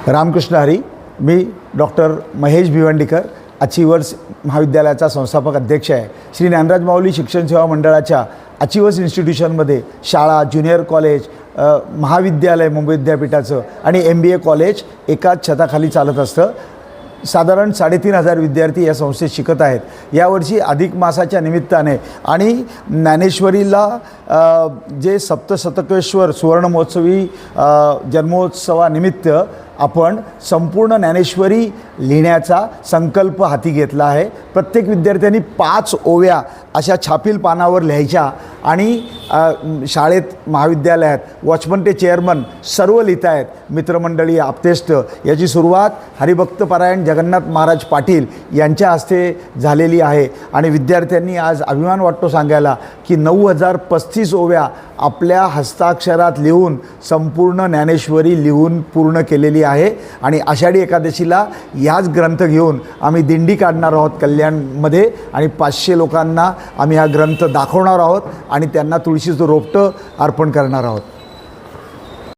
रामकृष्ण हरी. मी doctor Mahesh भिवंडीकर, achievers महाविद्यालयाचा संस्थापक अध्यक्ष आहे. श्री ज्ञानराज माऊली शिक्षण सेवा मंडळाच्या अचिव्हर्स इन्स्टिट्यूशनमध्ये शाळा, ज्युनियर कॉलेज, महाविद्यालय मुंबई विद्यापीठाचं आणि MBA कॉलेज एकाच छताखाली चालत असतं. साधारण 3,500 विद्यार्थी या संस्थेत शिकत आहेत. यावर्षी अधिक मासाच्या निमित्ताने आणि ज्ञानेश्वरीला जे सप्तशतकेश्वर सुवर्ण महोत्सवी जन्मोत्सवानिमित्त आपण संपूर्ण ज्ञानेश्वरी लिहिण्याचा संकल्प हाती घेतला आहे. प्रत्येक विद्यार्थ्यांनी 5 ओव्या अशा छापील पानावर लिहायच्या आणि शाळेत, महाविद्यालयात वॉचमन ते चेअरमन सर्व लिहित आहेत. मित्रमंडळी, आप्तेष्ट याची सुरुवात हरिभक्तपरायण जगन्नाथ महाराज पाटील यांच्या हस्ते झालेली आहे. आणि विद्यार्थ्यांनी आज अभिमान वाटतो सांगायला की 9,035 ओव्या आपल्या हस्ताक्षरात लिहून संपूर्ण ज्ञानेश्वरी लिहून पूर्ण केलेली आहे. आणि आषाढी एकादशीला याच ग्रंथ घेऊन आम्ही दिंडी काढणार आहोत कल्याणमध्ये आणि 500 लोकांना आम्ही हा ग्रंथ दाखवणार आहोत आणि त्यांना तुळशीचं रोपटं अर्पण करणार आहोत.